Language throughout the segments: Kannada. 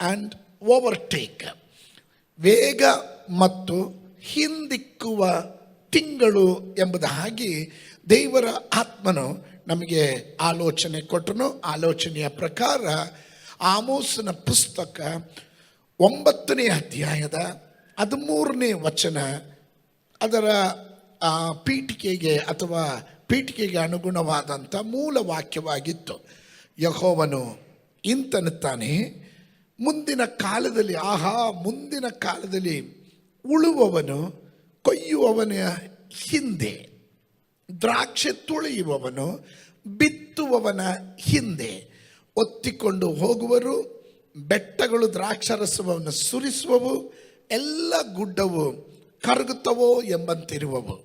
And overtake. ವೇಗ ಮತ್ತು ಹಿಂದಿಕ್ಕುವ ತಿಂಗಳು ಎಂಬುದಾಗಿ ದೇವರ ಆತ್ಮನು ನಮಗೆ ಆಲೋಚನೆ ಕೊಟ್ಟನು. ಆಲೋಚನೆಯ ಪ್ರಕಾರ ಆಮೋಸನ ಪುಸ್ತಕ 9ನೇ ಅಧ್ಯಾಯದ 13ನೇ ವಚನ ಅದರ ಪೀಠಿಕೆಗೆ ಅನುಗುಣವಾದಂಥ ಮೂಲ ವಾಕ್ಯವಾಗಿತ್ತು. ಯೆಹೋವನು ಇಂತನ್ನುತ್ತಾನೆ, ಮುಂದಿನ ಕಾಲದಲ್ಲಿ ಉಳುವವನು ಕೊಯ್ಯುವವನ ಹಿಂದೆ, ದ್ರಾಕ್ಷೆ ತುಳಿಯುವವನು ಬಿತ್ತುವವನ ಹಿಂದೆ ಒತ್ತಿಕೊಂಡು ಹೋಗುವರು. ಬೆಟ್ಟಗಳು ದ್ರಾಕ್ಷಾರಸವನ್ನು ಸುರಿಸುವವು, ಎಲ್ಲ ಗುಡ್ಡವು ಕರಗುತ್ತವೋ ಎಂಬಂತಿರುವವು.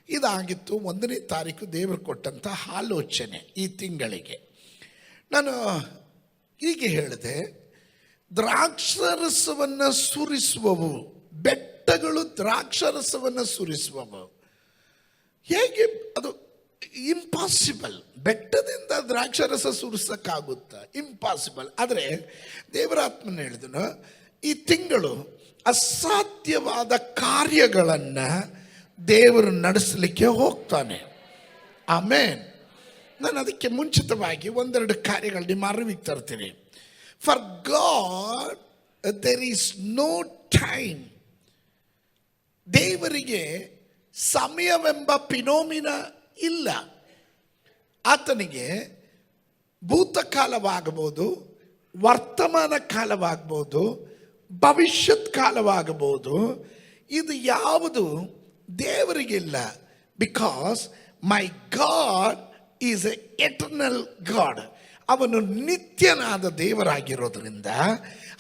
ಇದಾಗಿತ್ತು 1ನೇ ತಾರೀಕು ದೇವರು ಕೊಟ್ಟಂಥ ಆಲೋಚನೆ ಈ ತಿಂಗಳಿಗೆ. ನಾನು ಹೀಗೆ ಹೇಳಿದೆ, ದ್ರಾಕ್ಷಾರಸವನ್ನು ಸುರಿಸುವವು, ಬೆಟ್ಟಗಳು ದ್ರಾಕ್ಷಾರಸವನ್ನು ಸುರಿಸುವವು. ಹೇಗೆ? ಅದು ಇಂಪಾಸಿಬಲ್. ಬೆಟ್ಟದಿಂದ ದ್ರಾಕ್ಷಾರಸ ಸುರಿಸಕ್ಕಾಗುತ್ತಾ? ಇಂಪಾಸಿಬಲ್. ಆದರೆ ದೇವರಾತ್ಮನ ಹೇಳಿದನು, ಈ ತಿಂಗಳು ಅಸಾಧ್ಯವಾದ ಕಾರ್ಯಗಳನ್ನು ದೇವರು ನಡೆಸಲಿಕ್ಕೆ ಹೋಗ್ತಾನೆ. ಆಮೇನ್. ನಾನು ಅದಕ್ಕೆ ಮುಂಚಿತವಾಗಿ 1-2 ಕಾರ್ಯಗಳು ನಿಮ್ಮ ಅರಿವಿಗೆ ತರ್ತೀನಿ. For God there is no time. ದೇವರಿಗೆ ಸಮಯವೆಂಬ ಪಿನೋಮಿನ ಇಲ್ಲ. ಆತನಿಗೆ ಭೂತಕಾಲವಾಗಬಹುದು, ವರ್ತಮಾನ ಕಾಲವಾಗಬಹುದು, ಭವಿಷ್ಯತ್ ಕಾಲವಾಗಬಹುದು. ಇದು ಯಾವುದು ದೇವರಿಗಿಲ್ಲ. Because my God is a eternal God. ಅವನು ನಿತ್ಯನಾದ ದೇವರಾಗಿರೋದ್ರಿಂದ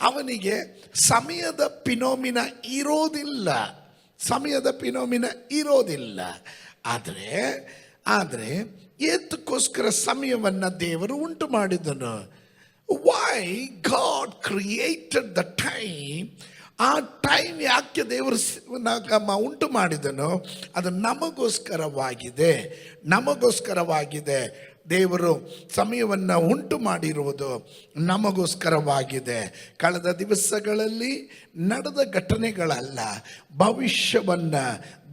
ಅವನಿಗೆ ಸಮಯದ ಪಿನೋಮಿನ ಇರೋದಿಲ್ಲ. ಆದರೆ ಏತಕ್ಕೋಸ್ಕರ ಸಮಯವನ್ನು ದೇವರು ಉಂಟು ಮಾಡಿದನು? Y god created the time. ಆ ಟೈಮ್ ಯಾಕೆ ದೇವರು ಉಂಟು ಮಾಡಿದನೋ ಅದು ನಮಗೋಸ್ಕರವಾಗಿದೆ. ದೇವರು ಸಮಯವನ್ನು ಉಂಟು ಮಾಡಿರುವುದು ನಮಗೋಸ್ಕರವಾಗಿದೆ. ಕಳೆದ ದಿವಸಗಳಲ್ಲಿ ನಡೆದ ಘಟನೆಗಳಲ್ಲ, ಭವಿಷ್ಯವನ್ನು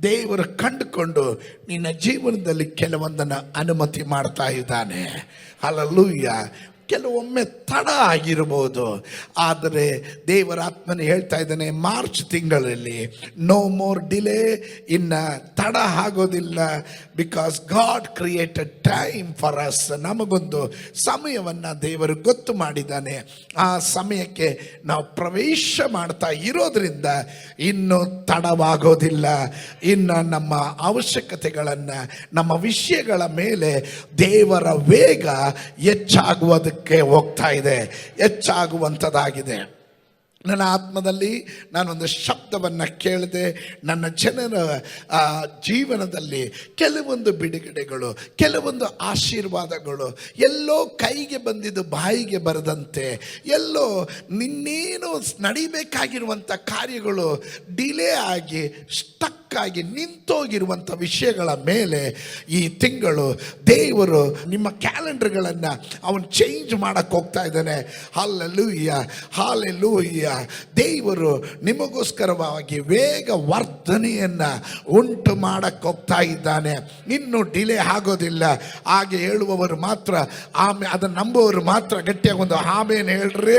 ದೇವರು ಕಂಡುಕೊಂಡು ನಿನ್ನ ಜೀವನದಲ್ಲಿ ಕೆಲವೊಂದನ್ನು ಅನುಮತಿ ಮಾಡ್ತಾ ಇದ್ದಾನೆ. ಹಲ್ಲೆಲೂಯಾ. ಕೆಲವೊಮ್ಮೆ ತಡ ಆಗಿರ್ಬೋದು, ಆದರೆ ದೇವರ ಆತ್ಮನ ಹೇಳ್ತಾ ಇದ್ದಾನೆ, ಮಾರ್ಚ್ ತಿಂಗಳಲ್ಲಿ ನೋ ಮೋರ್ ಡಿಲೇ. ಇನ್ನು ತಡ ಆಗೋದಿಲ್ಲ. Because god created time for us. ನಮಗೊಂದು ಸಮಯವನ್ನು ದೇವರು ಗೊತ್ತು ಮಾಡಿದ್ದಾನೆ. ಆ ಸಮಯಕ್ಕೆ ನಾವು ಪ್ರವೇಶ ಮಾಡ್ತಾ ಇರೋದ್ರಿಂದ ಇನ್ನೂ ತಡವಾಗೋದಿಲ್ಲ. ಇನ್ನು ನಮ್ಮ ಅವಶ್ಯಕತೆಗಳನ್ನು, ನಮ್ಮ ವಿಷಯಗಳ ಮೇಲೆ ದೇವರ ವೇಗ ಹೆಚ್ಚಾಗುವಂಥದ್ದಾಗಿದೆ. ನನ್ನ ಆತ್ಮದಲ್ಲಿ ನಾನೊಂದು ಶಬ್ದವನ್ನು ಕೇಳಿದೆ. ನನ್ನ ಜನರ ಜೀವನದಲ್ಲಿ ಕೆಲವೊಂದು ಬಿಡುಗಡೆಗಳು, ಕೆಲವೊಂದು ಆಶೀರ್ವಾದಗಳು ಎಲ್ಲೋ ಕೈಗೆ ಬಂದಿದ್ದು ಬಾಯಿಗೆ ಬರದಂತೆ, ಎಲ್ಲೋ ನಿನ್ನೇನು ನಡಿಬೇಕಾಗಿರುವಂಥ ಕಾರ್ಯಗಳು ಡಿಲೇ ಆಗಿ ಸ್ಟಕ್ ಆಗಿ ನಿಂತೋಗಿರುವಂಥ ವಿಷಯಗಳ ಮೇಲೆ ಈ ತಿಂಗಳು ದೇವರು ನಿಮ್ಮ ಕ್ಯಾಲೆಂಡರ್ಗಳನ್ನು ಅವನು ಚೇಂಜ್ ಮಾಡಕ್ಕೆ ಹೋಗ್ತಾ ಇದ್ದಾನೆ. ಹಲ್ಲೆಲೂಯಾ. ದೇವರು ನಿಮಗೋಸ್ಕರವಾಗಿ ವೇಗ ವರ್ಧನೆಯನ್ನು ಉಂಟು ಮಾಡಕ್ಕೆ ಹೋಗ್ತಾ ಇದ್ದಾನೆ. ಇನ್ನೂ ಡಿಲೇ ಆಗೋದಿಲ್ಲ. ಹಾಗೆ ಹೇಳುವವರು ಮಾತ್ರ, ಅದನ್ನು ನಂಬುವವರು ಮಾತ್ರ ಗಟ್ಟಿಯಾಗಿ ಒಂದು ಆಮೇನ್ ಹೇಳ್ರಿ.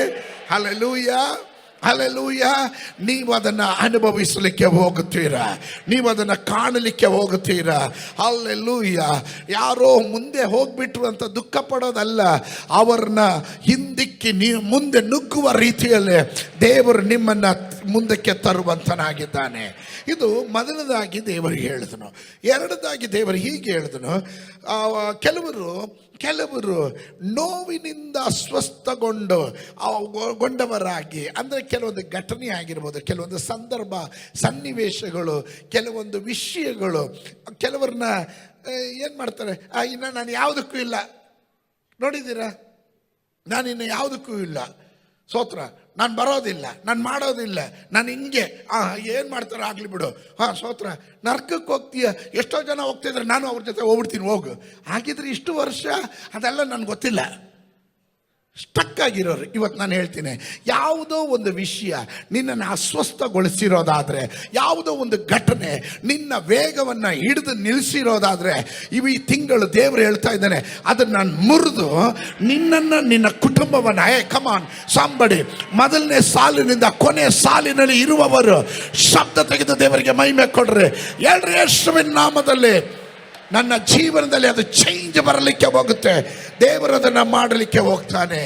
ಹಲ್ಲೆಲೂಯಾ. ನೀವು ಅದನ್ನು ಅನುಭವಿಸಲಿಕ್ಕೆ ಹೋಗುತ್ತೀರಾ, ನೀವು ಅದನ್ನು ಕಾಣಲಿಕ್ಕೆ ಹೋಗುತ್ತೀರಾ. ಹಲ್ಲೆಲೂಯಾ. ಯಾರೋ ಮುಂದೆ ಹೋಗ್ಬಿಟ್ರು ಅಂತ ದುಃಖ ಪಡೋದಲ್ಲ, ಅವ್ರನ್ನ ಹಿಂದಿಕ್ಕಿ ನೀವು ಮುಂದೆ ನುಗ್ಗುವ ರೀತಿಯಲ್ಲೇ ದೇವರು ನಿಮ್ಮನ್ನು ಮುಂದಕ್ಕೆ ತರುವಂತನಾಗಿದ್ದಾನೆ. ಇದು ಮೊದಲದಾಗಿ ದೇವರಿಗೆ ಹೇಳಿದನು. ಎರಡದಾಗಿ ದೇವರು ಹೀಗೆ ಹೇಳಿದನು, ಕೆಲವರು ನೋವಿನಿಂದ ಅಸ್ವಸ್ಥಗೊಂಡವರಾಗಿ, ಅಂದರೆ ಕೆಲವೊಂದು ಘಟನೆ ಆಗಿರ್ಬೋದು, ಕೆಲವೊಂದು ಸಂದರ್ಭ ಸನ್ನಿವೇಶಗಳು, ಕೆಲವೊಂದು ವಿಷಯಗಳು ಕೆಲವ್ರನ್ನ ಏನು ಮಾಡ್ತಾರೆ, ಇನ್ನು ನಾನು ಯಾವುದಕ್ಕೂ ಇಲ್ಲ, ನೋಡಿದ್ದೀರಾ, ನಾನಿನ್ನು ಯಾವುದಕ್ಕೂ ಇಲ್ಲ, ಸ್ತೋತ್ರ, ನಾನು ಬರೋದಿಲ್ಲ, ನಾನು ಮಾಡೋದಿಲ್ಲ, ನಾನು ಹಿಂಗೆ ಏನು ಮಾಡ್ತಾರೆ ಆಗಲಿ ಬಿಡು, ಸ್ತೋತ್ರ, ನರ್ಕಕ್ಕೆ ಹೋಗ್ತೀಯ, ಎಷ್ಟೋ ಜನ ಹೋಗ್ತಿದ್ರೆ ನಾನು ಅವ್ರ ಜೊತೆ ಹೋಗ್ಬಿಡ್ತೀನಿ, ಹೋಗು. ಹಾಗಿದ್ರೆ ಇಷ್ಟು ವರ್ಷ ಅದೆಲ್ಲ ನನಗೆ ಗೊತ್ತಿಲ್ಲ, ಸ್ಟಕ್ ಆಗಿರೋರು. ಇವತ್ತು ನಾನು ಹೇಳ್ತೀನಿ, ಯಾವುದೋ ಒಂದು ವಿಷಯ ನಿನ್ನನ್ನು ಅಸ್ವಸ್ಥಗೊಳಿಸಿರೋದಾದರೆ, ಯಾವುದೋ ಒಂದು ಘಟನೆ ನಿನ್ನ ವೇಗವನ್ನು ಹಿಡಿದು ನಿಲ್ಲಿಸಿರೋದಾದರೆ, ಈ ತಿಂಗಳು ದೇವರು ಹೇಳ್ತಾ ಇದ್ದಾನೆ, ಅದನ್ನು ನಾನು ಮುರಿದು ನಿನ್ನನ್ನು, ನಿನ್ನ ಕುಟುಂಬವನ್ನು, ಕಮಾನ್ ಸಾಂಬಡಿ, ಮೊದಲನೇ ಸಾಲಿನಿಂದ ಕೊನೆಯ ಸಾಲಿನಲ್ಲಿ ಇರುವವರು ಶಬ್ದ ತೆಗೆದು ದೇವರಿಗೆ ಮಹಿಮೆ ಕೊಡ್ರಿ. ಹೇಳ್ರಿ, ಯೇಸುವಿನ ನಾಮದಲ್ಲಿ ನನ್ನ ಜೀವನದಲ್ಲಿ ಅದು ಚೇಂಜ್ ಬರಲಿಕ್ಕೆ ಹೋಗುತ್ತೆ. ದೇವರು ಅದನ್ನು ಮಾಡಲಿಕ್ಕೆ ಹೋಗ್ತಾನೆ.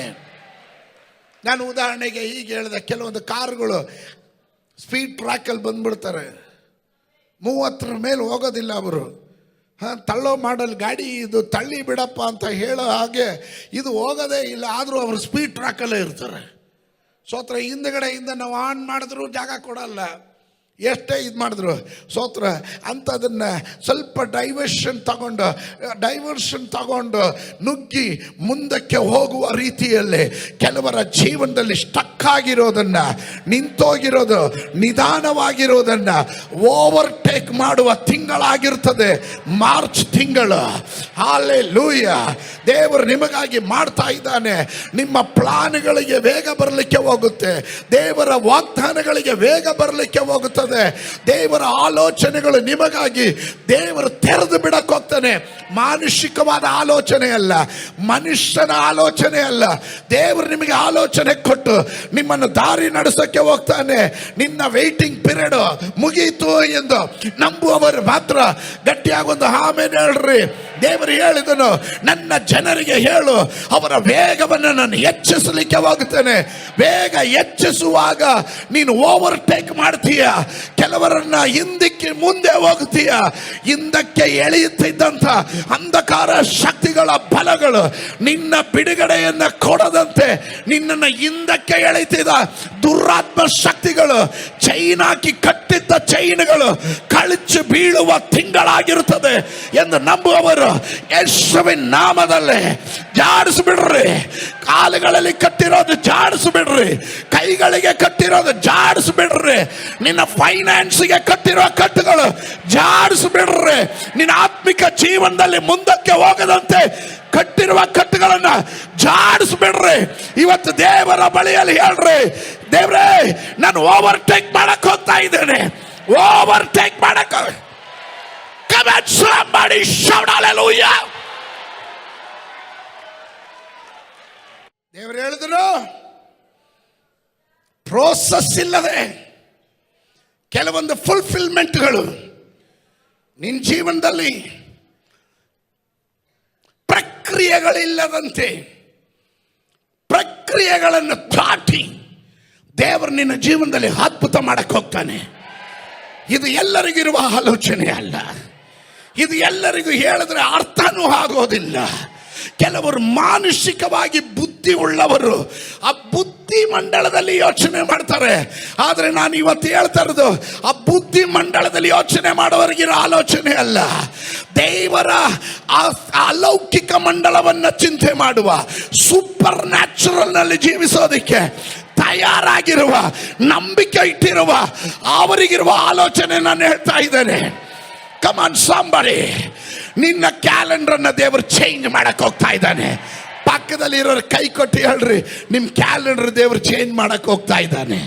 ನಾನು ಉದಾಹರಣೆಗೆ ಹೀಗೆ ಹೇಳಿದೆ, ಕೆಲವೊಂದು ಕಾರುಗಳು ಸ್ಪೀಡ್ ಟ್ರ್ಯಾಕಲ್ಲಿ ಬಂದ್ಬಿಡ್ತಾರೆ, 30 ಮೇಲೆ ಹೋಗೋದಿಲ್ಲ ಅವರು. ತಳ್ಳೋ ಮಾಡಲ್ ಗಾಡಿ ಇದು, ತಳ್ಳಿ ಬಿಡಪ್ಪ ಅಂತ ಹೇಳೋ ಹಾಗೆ ಇದು ಹೋಗೋದೇ ಇಲ್ಲ, ಆದರೂ ಅವರು ಸ್ಪೀಡ್ ಟ್ರ್ಯಾಕಲ್ಲೇ ಇರ್ತಾರೆ. ಸೋತ್ರ ಹಿಂದಗಡೆಯಿಂದ ನಾವು ಆನ್ ಮಾಡಿದ್ರು ಜಾಗ ಕೊಡಲ್ಲ, ಎಷ್ಟೇ ಇದು ಮಾಡಿದ್ರು ಸೋತ್ರ ಅಂಥದನ್ನು ಸ್ವಲ್ಪ ಡೈವರ್ಷನ್ ತಗೊಂಡು ನುಗ್ಗಿ ಮುಂದಕ್ಕೆ ಹೋಗುವ ರೀತಿಯಲ್ಲಿ ಕೆಲವರ ಜೀವನದಲ್ಲಿ ಸ್ಟಕ್ ಆಗಿರೋದನ್ನು, ನಿಂತೋಗಿರೋದು, ನಿಧಾನವಾಗಿರೋದನ್ನು ಓವರ್ಟೇಕ್ ಮಾಡುವ ತಿಂಗಳಾಗಿರ್ತದೆ ಮಾರ್ಚ್ ತಿಂಗಳು. ಹಲ್ಲೆಲೂಯಾ. ದೇವರು ನಿಮಗಾಗಿ ಮಾಡ್ತಾ ಇದ್ದಾನೆ. ನಿಮ್ಮ ಪ್ಲಾನ್ಗಳಿಗೆ ವೇಗ ಬರಲಿಕ್ಕೆ ಹೋಗುತ್ತೆ, ದೇವರ ವಾಗ್ದಾನಗಳಿಗೆ ವೇಗ ಬರಲಿಕ್ಕೆ ಹೋಗುತ್ತದೆ. ದೇವರ ಆಲೋಚನೆಗಳು ನಿಮಗಾಗಿ ದೇವರು ತೆರೆದು ಬಿಡಕ್ಕೆ ಹೋಗ್ತಾನೆ. ಮಾನುಷಿಕವಾದ ಆಲೋಚನೆ ಅಲ್ಲ, ಮನುಷ್ಯನ ಆಲೋಚನೆ ಅಲ್ಲ. ದೇವರು ನಿಮಗೆ ಆಲೋಚನೆ ಕೊಟ್ಟು ನಿಮ್ಮನ್ನು ದಾರಿ ನಡೆಸಕ್ಕೆ ಹೋಗ್ತಾನೆ. ನಿನ್ನ ವೇಟಿಂಗ್ ಪೀರಿಯಡ್ ಮುಗಿಯಿತು ಎಂದು ನಂಬುವವರು ಮಾತ್ರ ಗಟ್ಟಿಯಾಗಿ ಒಂದು ಆಮೆನ್ ಹೇಳ್ರಿ. ದೇವರು ಹೇಳಿದನು, ನನ್ನ ಜನರಿಗೆ ಹೇಳು, ಅವರ ವೇಗವನ್ನು ನಾನು ಹೆಚ್ಚಿಸಲಿಕ್ಕೆ ಹೋಗುತ್ತೇನೆ. ವೇಗ ಹೆಚ್ಚಿಸುವಾಗ ನೀನು ಓವರ್ಟೇಕ್ ಮಾಡ್ತೀಯ, ಕೆಲವರನ್ನ ಹಿಂದಕ್ಕೆ ಮುಂದೆ ಹೋಗ್ತೀಯ. ಹಿಂದಕ್ಕೆ ಎಳೆಯುತ್ತಿದ್ದಂಥ ಅಂಧಕಾರ ಶಕ್ತಿಗಳ ಬಲಗಳು ನಿನ್ನ ಬಿಡುಗಡೆಯನ್ನ ಕೊಡದಂತೆ ನಿನ್ನನ್ನು ಹಿಂದಕ್ಕೆ ಎಳೆಯುತ್ತಿದ್ದ ದುರಾತ್ಮ ಶಕ್ತಿಗಳು, ಚೈನ್ ಹಾಕಿ ಕಟ್ಟಿದ್ದ ಚೈನ್ಗಳು ಕಳಚಿ ಬೀಳುವ ತಿಂಗಳಾಗಿರುತ್ತದೆ ಎಂದು ನಂಬುವವರು ಯೇಸುವಿನ ನಾಮದಲ್ಲಿ ಜಾಡಿಸ್ಬಿಡ್ರಿ. ಕಾಲುಗಳಲ್ಲಿ ಕಟ್ಟಿರೋದು ಜಾಡಿಸ್ಬಿಡ್ರಿ, ಕೈಗಳಿಗೆ ಕಟ್ಟಿರೋದು ಜಾಡಿಸ್ಬಿಡ್ರಿ, ನಿನ್ನ ಫೈನಾನ್ಸ್ಗೆ ಕಟ್ಟಿರೋ ಕಟ್ಟುಗಳು ಜಾಡಿಸ್ಬಿಡ್ರಿ, ನಿನ್ನ ಆತ್ಮಿಕ ಜೀವನದಲ್ಲಿ ಮುಂದಕ್ಕೆ ಹೋಗದಂತೆ ಕಟ್ಟಿರುವ ಕಟ್ಟುಗಳನ್ನು ಜಾಡಿಸ್ಬಿಡ್ರಿ. ಇವತ್ತು ದೇವರ ಬಳಿಯಲ್ಲಿ ಹೇಳ್ರಿ, ದೇವ್ರೇ ನಾನು ಓವರ್ಟೇಕ್ ಮಾಡಕ್ ಹೋಗ್ತಾ ಇದ್ದೇನೆ, ಓವರ್ಟೇಕ್ ಮಾಡಕ್. Come on, somebody shout hallelujah. ದೇವರು ಹೇಳಿದ್ರು, ಪ್ರೋಸೆಸ್ ಇಲ್ಲದೆ ಕೆಲವೊಂದು ಫುಲ್ಫಿಲ್ಮೆಂಟ್ಗಳು ನಿನ್ನ ಜೀವನದಲ್ಲಿ ಪ್ರಕ್ರಿಯೆಗಳಿಲ್ಲದಂತೆ, ಪ್ರಕ್ರಿಯೆಗಳನ್ನು ದಾಟಿ ದೇವರು ನಿನ್ನ ಜೀವನದಲ್ಲಿ ಅದ್ಭುತ ಮಾಡಕ್ಕೆ ಹೋಗ್ತಾನೆ. ಇದು ಎಲ್ಲರಿಗಿರುವ ಆಲೋಚನೆ ಅಲ್ಲ, ಇದು ಎಲ್ಲರಿಗೂ ಹೇಳಿದ್ರೆ ಅರ್ಥನೂ ಆಗೋದಿಲ್ಲ. ಕೆಲವರು ಮಾನಸಿಕವಾಗಿ ಬುದ್ಧಿ ಉಳ್ಳವರು ಆ ಬುದ್ಧಿ ಮಂಡಳದಲ್ಲಿ ಯೋಚನೆ ಮಾಡ್ತಾರೆ. ಆದರೆ ನಾನು ಇವತ್ತು ಹೇಳ್ತಾ ಇರೋದು ಆ ಬುದ್ಧಿ ಮಂಡಳದಲ್ಲಿ ಯೋಚನೆ ಮಾಡೋವರಿಗಿರೋ ಆಲೋಚನೆ ಅಲ್ಲ, ದೇವರ ಅಲೌಕಿಕ ಮಂಡಳವನ್ನು ಚಿಂತೆ ಮಾಡುವ, ಸೂಪರ್ ನ್ಯಾಚುರಲ್ ನಲ್ಲಿ ಜೀವಿಸೋದಕ್ಕೆ ತಯಾರಾಗಿರುವ, ನಂಬಿಕೆ ಇಟ್ಟಿರುವ ಅವರಿಗಿರುವ ಆಲೋಚನೆ ನಾನು ಹೇಳ್ತಾ ಇದ್ದೇನೆ. ಕಮ್ ಆನ್ somebody, ನಿನ್ನ ಕ್ಯಾಲೆಂಡರ್ ಅನ್ನ ದೇವರು ಚೇಂಜ್ ಮಾಡಕ್ ಹೋಗ್ತಾ ಇದ್ದಾನೆ. ಪಕ್ಕದಲ್ಲಿ ಇರೋರು ಕೈ ಕೊಟ್ಟು ಹೇಳ್ರಿ, ನಿಮ್ ಕ್ಯಾಲೆಂಡರ್ ದೇವರು ಚೇಂಜ್ ಮಾಡಕ್ ಹೋಗ್ತಾ ಇದ್ದಾನೆ.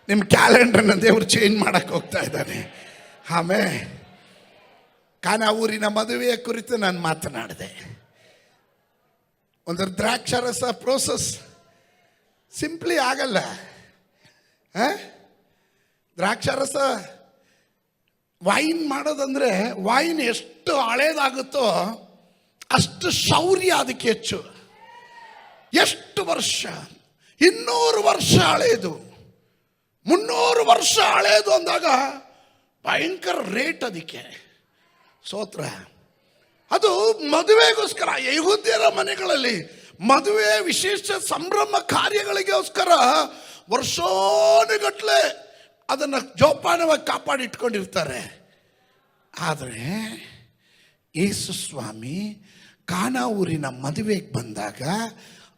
ನಿಮ್ಮ ಕ್ಯಾಲೆಂಡರ್ನ ದೇವರು ಚೇಂಜ್ ಮಾಡಕ್ ಹೋಗ್ತಾ ಇದ್ದಾನೆ. ಆಮೇಲೆ ಕಾನಾ ಊರಿನ ಮದುವೆಯ ಕುರಿತು ನಾನು ಮಾತನಾಡಿದೆ. ಒಂದು ದ್ರಾಕ್ಷಾರಸ ಪ್ರೋಸೆಸ್ ಸಿಂಪ್ಲಿ ಆಗಲ್ಲ. ದ್ರಾಕ್ಷಾರಸ ವೈನ್ ಮಾಡೋದಂದ್ರೆ ವೈನ್ ಎಷ್ಟು ಹಳೇದಾಗುತ್ತೋ ಅಷ್ಟು ಶೌರ್ಯ ಅದಕ್ಕೆ ಹೆಚ್ಚು. ಎಷ್ಟು ವರ್ಷ, 200 ವರ್ಷ ಹಳೇದು, 300 ವರ್ಷ ಹಳೇದು ಅಂದಾಗ ಭಯಂಕರ ರೇಟ್ ಅದಕ್ಕೆ. ಸ್ತೋತ್ರ. ಅದು ಮದುವೆಗೋಸ್ಕರ, ಯಹೂದ್ಯರ ಮನೆಗಳಲ್ಲಿ ಮದುವೆ ವಿಶೇಷ ಸಂಭ್ರಮ ಕಾರ್ಯಗಳಿಗೋಸ್ಕರ ವರ್ಷಾನುಗಟ್ಲೆ ಅದನ್ನು ಜೋಪಾನವಾಗಿ ಕಾಪಾಡಿಟ್ಕೊಂಡಿರ್ತಾರೆ. ಆದರೆ ಯೇಸು ಸ್ವಾಮಿ ಕಾನಾ ಊರಿನ ಮದುವೆಗೆ ಬಂದಾಗ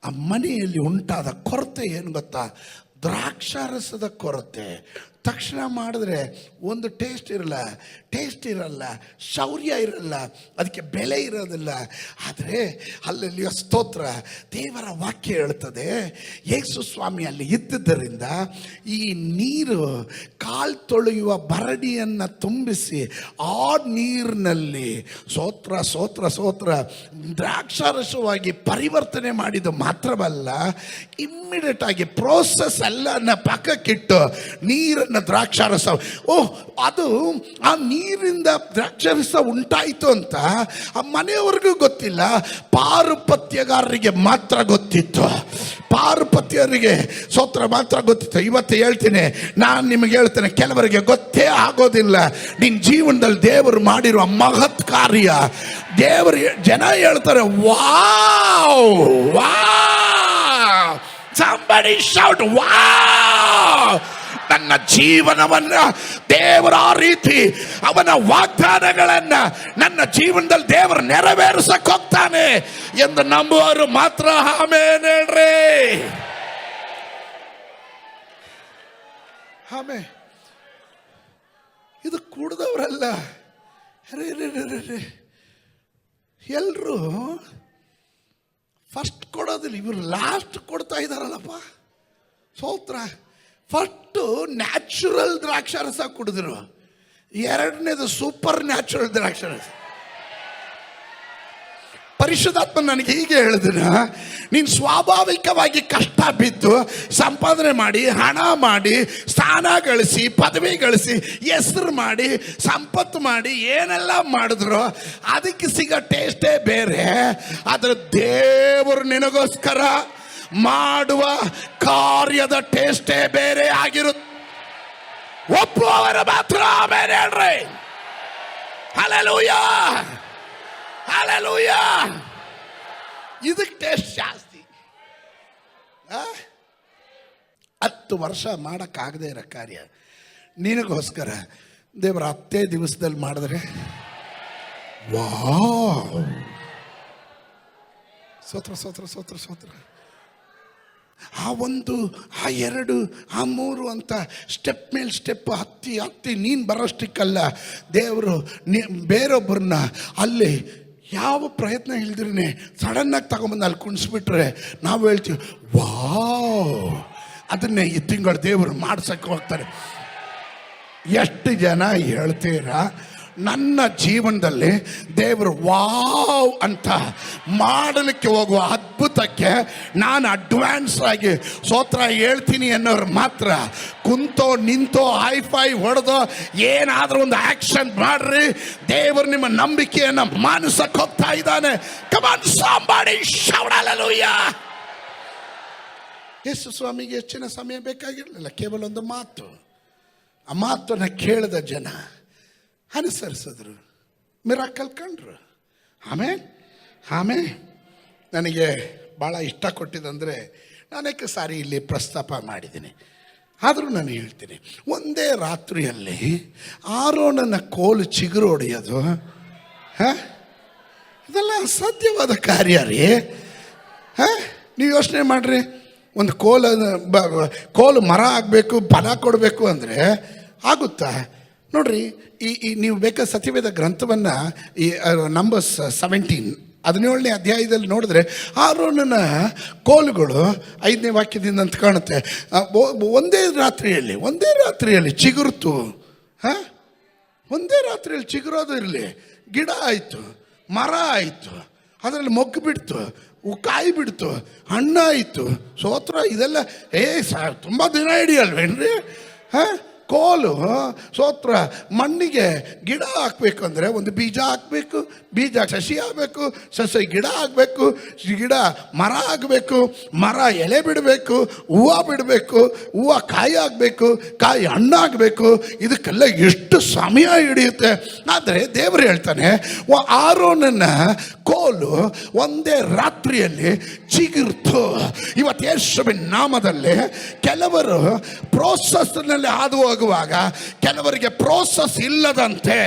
ಆ ಮನೆಯಲ್ಲಿ ಉಂಟಾದ ಕೊರತೆ ಏನು ಗೊತ್ತಾ? ದ್ರಾಕ್ಷಾರಸದ ಕೊರತೆ, ತಕ್ಷಣ ಮಾಡಿದ್ರೆ ಒಂದು ಟೇಸ್ಟ್ ಇರಲ್ಲ, ಶೌರ್ಯ ಇರಲ್ಲ, ಅದಕ್ಕೆ ಬೆಲೆ ಇರೋದಿಲ್ಲ. ಆದರೆ ಅಲ್ಲಲ್ಲಿಯ ಸ್ತೋತ್ರ, ದೇವರ ವಾಕ್ಯ ಹೇಳ್ತದೆ, ಯೇಸು ಸ್ವಾಮಿ ಅಲ್ಲಿ ಇದ್ದುದರಿಂದ ಈ ನೀರು ಕಾಲು ತೊಳೆಯುವ ಬರಡಿಯನ್ನು ತುಂಬಿಸಿ ಆ ನೀರಿನಲ್ಲಿ ಸ್ತೋತ್ರ ಸ್ತೋತ್ರ ಸ್ತೋತ್ರ ದ್ರಾಕ್ಷಾರಸವಾಗಿ ಪರಿವರ್ತನೆ ಮಾಡಿದ್ದು ಮಾತ್ರವಲ್ಲ, ಇಮ್ಮಿಡಿಯೇಟ್ ಆಗಿ ಪ್ರೋಸೆಸ್ ಎಲ್ಲನ ಪಕ್ಕಕ್ಕಿಟ್ಟು ನೀರನ್ನು ದ್ರಾಕ್ಷಾರಸ, ಅದು ಆ ನೀರಿಂದ ದ್ರಾಕ್ಷಾರಸ ಉಂಟಾಯಿತು ಅಂತ ಆ ಮನೆಯವ್ರಿಗೂ ಗೊತ್ತಿಲ್ಲ, ಪಾರುಪತ್ಯಗಾರರಿಗೆ ಮಾತ್ರ ಗೊತ್ತಿತ್ತು. ಪಾರುಪತ್ಯರಿಗೆ ಸ್ತೋತ್ರ ಮಾತ್ರ ಗೊತ್ತಿತ್ತು. ಇವತ್ತು ಹೇಳ್ತೀನಿ, ನಾನು ನಿಮಗೆ ಹೇಳ್ತೇನೆ, ಕೆಲವರಿಗೆ ಗೊತ್ತೇ ಆಗೋದಿಲ್ಲ ನಿನ್ನ ಜೀವನದಲ್ಲಿ ದೇವರು ಮಾಡಿರುವ ಮಹತ್ ಕಾರ್ಯ. ದೇವರು ಜನ ಹೇಳ್ತಾರೆ, wow wow, somebody shout wow. ನನ್ನ ಜೀವನವನ್ನ ದೇವರ ಆ ರೀತಿ ಅವನ ವಾಗ್ದಾನಗಳನ್ನ ನನ್ನ ಜೀವನದಲ್ಲಿ ದೇವರು ನೆರವೇರಿಸಕ್ಕೆ ಹೋಗ್ತಾನೆ ಎಂದು ನಂಬುವವರು ಮಾತ್ರ ಆಮೆನ್ ಹೇಳ್ರಿ. ಆಮೇ ಇದು ಕೂಡದವರಲ್ಲ, ಎಲ್ಲರೂ ಫಸ್ಟ್ ಕೊಡೋದಿಲ್ಲ, ಇವರು ಲಾಸ್ಟ್ ಕೊಡ್ತಾ ಇದ್ದಾರಲ್ಲಪ್ಪ. ಸ್ತೋತ್ರ. ಫಸ್ಟು ನ್ಯಾಚುರಲ್ ದ್ರಾಕ್ಷಾರಸ ಕುಡಿದ್ರು, ಎರಡನೇದು ಸೂಪರ್ ನ್ಯಾಚುರಲ್ ದ್ರಾಕ್ಷಾರಸ. ಪರಿಶುದ್ಧಾತ್ಮ ನನಗೆ ಹೀಗೆ ಹೇಳಿದ್ರ, ನೀನು ಸ್ವಾಭಾವಿಕವಾಗಿ ಕಷ್ಟ ಬಿದ್ದು ಸಂಪಾದನೆ ಮಾಡಿ, ಹಣ ಮಾಡಿ, ಸ್ಥಾನ ಗಳಿಸಿ, ಪದವಿ ಗಳಿಸಿ, ಹೆಸರು ಮಾಡಿ, ಸಂಪತ್ತು ಮಾಡಿ, ಏನೆಲ್ಲ ಮಾಡಿದ್ರು ಅದಕ್ಕೆ ಸಿಗೋ ಟೇಸ್ಟೇ ಬೇರೆ. ಆದರೆ ದೇವರು ನಿನಗೋಸ್ಕರ ಮಾಡುವ ಕಾರ್ಯದ ಟೇಸ್ಟೇ ಬೇರೆ ಆಗಿರುತ್ತೆ. ಒಪ್ಪುವವರು ಮಾತ್ರ ಆಮೆನ್ ಹೇಳ್ರಿ. Hallelujah hallelujah. ಇದಕ್ಕೆ ಟೇಸ್ಟ್ ಜಾಸ್ತಿ. 10 ವರ್ಷ ಮಾಡೋಕ್ಕಾಗದೇ ಇರೋ ಕಾರ್ಯ ನಿನಗೋಸ್ಕರ ದೇವರ 10 ದಿವಸದಲ್ಲಿ ಮಾಡಿದ್ರೆ ವಾವ್. ಸ್ತೋತ್ರ ಸ್ತೋತ್ರ ಸ್ತೋತ್ರ ಸ್ತೋತ್ರ. ಆ 1, ಆ 2, ಆ 3 ಅಂತ ಸ್ಟೆಪ್ ಮೇಲೆ ಸ್ಟೆಪ್ ಹತ್ತಿ ನೀನು ಬರೋಷ್ಟಕ್ಕಲ್ಲ, ದೇವರು ಬೇರೊಬ್ಬರನ್ನ ಅಲ್ಲಿ ಯಾವ ಪ್ರಯತ್ನ ಇಲ್ದಿರೇ ಸಡನ್ನಾಗಿ ತಗೊಂಬಂದು ಅಲ್ಲಿ ಕುಣಿಸ್ಬಿಟ್ರೆ ನಾವು ಹೇಳ್ತೀವಿ ವಾವ್. ಅದನ್ನೇ ಈ ತಿಂಗಳು ದೇವರು ಮಾಡ್ಸಕ್ಕೆ ಹೋಗ್ತಾರೆ. ಎಷ್ಟು ಜನ ಹೇಳ್ತೀರಾ, ನನ್ನ ಜೀವನದಲ್ಲಿ ದೇವರು ವಾವ್ ಅಂತ ಮಾಡಲಿಕ್ಕೆ ಹೋಗುವ ಅದ್ಭುತಕ್ಕೆ ನಾನು ಅಡ್ವಾನ್ಸ್ ಆಗಿ ಸ್ತೋತ್ರ ಹೇಳ್ತೀನಿ ಅನ್ನೋರು ಮಾತ್ರ ಕುಂತೋ ನಿಂತೋ ಹೈಫೈ ಹೊಡೆದೋ ಏನಾದರೂ ಒಂದು ಆಕ್ಷನ್ ಮಾಡ್ರಿ. ದೇವರು ನಿಮ್ಮ ನಂಬಿಕೆಯನ್ನು ಮಾನಿಸಕ್ಕೆ ಹೋಗ್ತಾ ಇದ್ದಾನೆ. Come on somebody shout hallelujah. ಯೇಸು ಸ್ವಾಮಿಗೆ ಹೆಚ್ಚಿನ ಸಮಯ ಬೇಕಾಗಿರಲಿಲ್ಲ, ಕೇವಲ ಒಂದು ಮಾತು. ಆ ಮಾತನ್ನು ಕೇಳಿದ ಜನ ಅನುಸರಿಸಿದ್ರು, ಮಿರಾಕಲ್ ಕಂಡ್ರು. ಆಮೇಲೆ ನನಗೆ ಭಾಳ ಇಷ್ಟ ಕೊಟ್ಟಿದ್ದಂದರೆ, ನಾನೇಕ ಸಾರಿ ಇಲ್ಲಿ ಪ್ರಸ್ತಾಪ ಮಾಡಿದ್ದೀನಿ, ಆದರೂ ನಾನು ಹೇಳ್ತೀನಿ, ಒಂದೇ ರಾತ್ರಿಯಲ್ಲಿ ಆರೋನನ ಕೋಲು ಚಿಗುರು ಹೊಡೆಯೋದು ಇದೆಲ್ಲ ಅಸಾಧ್ಯವಾದ ಕಾರ್ಯ ರೀ. ನೀವು ಯೋಚನೆ ಮಾಡಿರಿ, ಒಂದು ಕೋಲು ಮರ ಆಗಬೇಕು, ಫಲ ಕೊಡಬೇಕು ಅಂದರೆ ಆಗುತ್ತಾ? ನೋಡ್ರಿ, ಈ ನೀವು ಬೇಕಾದ ಸತ್ಯವೇದ ಗ್ರಂಥವನ್ನು ಈ ನಂಬರ್ಸ್ 17 17ನೇ ಅಧ್ಯಾಯದಲ್ಲಿ ನೋಡಿದ್ರೆ ಆರೋನನ ಕೋಲುಗಳು 5ನೇ ವಾಕ್ಯದಿಂದ ಅಂತ ಕಾಣುತ್ತೆ. ಒಂದೇ ರಾತ್ರಿಯಲ್ಲಿ ಚಿಗುರ್ತು. ಒಂದೇ ರಾತ್ರಿಯಲ್ಲಿ ಚಿಗುರೋದು ಇರಲಿ, ಗಿಡ ಆಯಿತು, ಮರ ಆಯಿತು, ಅದರಲ್ಲಿ ಮೊಗ್ಗು ಬಿಡ್ತು, ಕಾಯಿ ಬಿಡ್ತು, ಹಣ್ಣಾಯಿತು. ಸ್ತೋತ್ರ. ಇದೆಲ್ಲ ತುಂಬ ದಿನ ಹಿಡಿಯಲ್ವೇನ್ರಿ? ಕೋಲು ಸ್ತೋತ್ರ. ಮಣ್ಣಿಗೆ ಗಿಡ ಹಾಕಬೇಕು ಅಂದರೆ ಒಂದು ಬೀಜ ಹಾಕಬೇಕು, ಬೀಜ ಸಸಿ ಆಗಬೇಕು, ಸಸಿ ಗಿಡ ಆಗಬೇಕು, ಗಿಡ ಮರ ಆಗಬೇಕು, ಮರ ಎಲೆ ಬಿಡಬೇಕು, ಹೂವು ಬಿಡಬೇಕು, ಹೂವು ಕಾಯಿ ಆಗಬೇಕು, ಕಾಯಿ ಹಣ್ಣಾಗಬೇಕು. ಇದಕ್ಕೆಲ್ಲ ಎಷ್ಟು ಸಮಯ ಹಿಡಿಯುತ್ತೆ. ಆದರೆ ದೇವರು ಹೇಳ್ತಾನೆ, ಆರೋನನ್ನ ಕೋಲು ಒಂದೇ ರಾತ್ರಿಯಲ್ಲಿ ಚಿಗುರ್ತು. ಇವತ್ತು ಯೇಸುವಿನ ನಾಮದಲ್ಲಿ ಕೆಲವರು ಪ್ರೋಸೆಸ್ನಲ್ಲಿ ಹಾದು ಹೋಗುವಾಗ ಕೆಲವರಿಗೆ ಪ್ರೋಸೆಸ್ ಇಲ್ಲದಂತೆ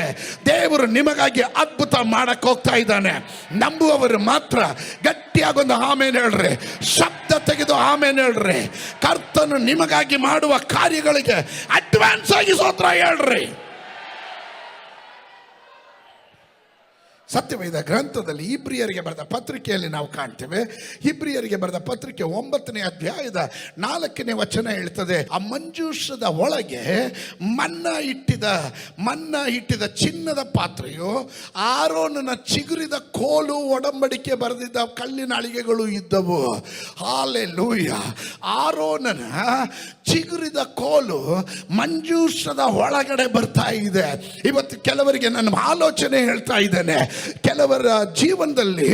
ದೇವರು ನಿಮಗಾಗಿ ಅದ್ಭುತ ಮಾಡಕ್ಕೆ ಹೋಗ್ತಾ ಇದ್ದಾನೆ. ನಂಬುವವರು ಮಾತ್ರ ಗಟ್ಟಿಯಾಗೊಂದು ಆಮೇನ್ ಹೇಳ್ರಿ, ಶಬ್ದ ತೆಗೆದು ಆಮೇನ್ ಹೇಳ್ರಿ. ಕರ್ತನು ನಿಮಗಾಗಿ ಮಾಡುವ ಕಾರ್ಯಗಳಿಗೆ ಅಡ್ವಾನ್ಸ್ ಆಗಿ ಸ್ತೋತ್ರ ಹೇಳ್ರಿ. ಸತ್ಯವೇದ ಗ್ರಂಥದಲ್ಲಿ ಇಬ್ರಿಯರಿಗೆ ಬರೆದ ಪತ್ರಿಕೆಯಲ್ಲಿ ನಾವು ಕಾಣ್ತೇವೆ. ಇಬ್ರಿಯರಿಗೆ ಬರೆದ ಪತ್ರಿಕೆ 9ನೇ ಅಧ್ಯಾಯದ 4ನೇ ವಚನ ಹೇಳ್ತದೆ, ಆ ಮಂಜೂಷದ ಒಳಗೆ ಮನ್ನ ಇಟ್ಟಿದ ಚಿನ್ನದ ಪಾತ್ರೆಯು, ಆರೋನನ ಚಿಗುರಿದ ಕೋಲು, ಒಡಂಬಡಿಕೆ ಬರೆದಿದ್ದ ಕಲ್ಲಿನ ಅಳಿಗೆಗಳು ಇದ್ದವು. ಹಾಲೆಲೂಯ. ಆರೋನನ ಚಿಗುರಿದ ಕೋಲು ಮಂಜೂಷದ ಒಳಗಡೆ ಬರ್ತಾ ಇದೆ. ಇವತ್ತು ಕೆಲವರಿಗೆ ನನ್ನ ಆಲೋಚನೆ ಹೇಳ್ತಾ ಇದ್ದೇನೆ, ಕೆಲವರ ಜೀವನದಲ್ಲಿ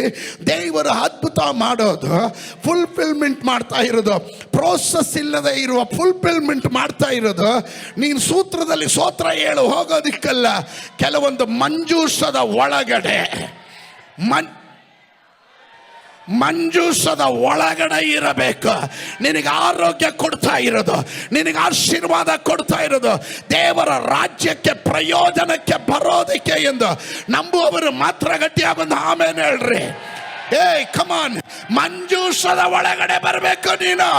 ದೇವರ ಅದ್ಭುತ ಮಾಡೋದು, ಫುಲ್ಫಿಲ್ಮೆಂಟ್ ಮಾಡ್ತಾ ಇರೋದು, ಪ್ರೋಸೆಸ್ ಇಲ್ಲದೆ ಇರುವ ಫುಲ್ಫಿಲ್ಮೆಂಟ್ ಮಾಡ್ತಾ ಇರೋದು ನೀನು ಸೂತ್ರದಲ್ಲಿ ಸ್ತೋತ್ರ ಹೇಳು ಹೋಗೋದಿಕ್ಕಲ್ಲ. ಕೆಲವೊಂದು ಮಂಜೂಷದ ಒಳಗಡೆ ಮಂಜೂಷದ ಒಳಗಡೆ ಇರಬೇಕು. ನಿನಗೆ ಆರೋಗ್ಯ ಕೊಡ್ತಾ ಇರೋದು, ನಿನಗೆ ಆಶೀರ್ವಾದ ಕೊಡ್ತಾ ಇರೋದು ದೇವರ ರಾಜ್ಯಕ್ಕೆ ಪ್ರಯೋಜನಕ್ಕೆ ಬರೋದಕ್ಕೆ ಎಂದು ನಂಬುವವರು ಮಾತ್ರ ಗಟ್ಟಿಯಾಗೊಂದು ಆಮೇಲೆ ಹೇಳ್ರಿ. ಕಮಾನ್, ಮಂಜೂಷದ ಒಳಗಡೆ ಬರಬೇಕು. ನೀನು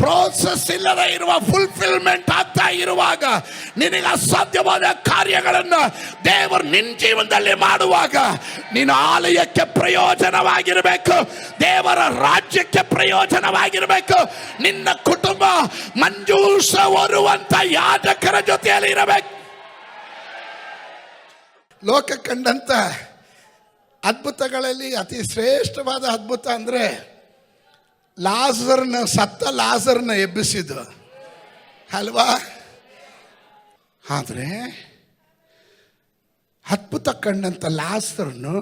ಪ್ರೋಸೆಸ್ ಇಲ್ಲದೆ ಇರುವ ಫುಲ್ಫಿಲ್ಮೆಂಟ್ ಆಗ್ತಾ ಇರುವಾಗ, ನಿನಗೆ ಅಸಾಧ್ಯವಾದ ಕಾರ್ಯಗಳನ್ನು ದೇವರು ನಿನ್ನ ಜೀವನದಲ್ಲಿ ಮಾಡುವಾಗ ನೀನು ಆಲಯಕ್ಕೆ ಪ್ರಯೋಜನವಾಗಿರಬೇಕು, ದೇವರ ರಾಜ್ಯಕ್ಕೆ ಪ್ರಯೋಜನವಾಗಿರಬೇಕು. ನಿನ್ನ ಕುಟುಂಬ ಮಂಜೂಷ ಹೊರುವಂತ ಯಾಜಕರ ಜೊತೆಯಲ್ಲಿ ಇರಬೇಕು. ಲೋಕ ಕಂಡಂತ ಅದ್ಭುತಗಳಲ್ಲಿ ಅತಿ ಶ್ರೇಷ್ಠವಾದ ಅದ್ಭುತ ಅಂದರೆ ಸತ್ತ ಲಾಜರ್ನ ಎಬ್ಬಿಸಿದ್ದು ಅಲ್ವಾ? ಆದರೆ ಅದ್ಭುತ ಕಂಡಂಥ ಲಾಜರನು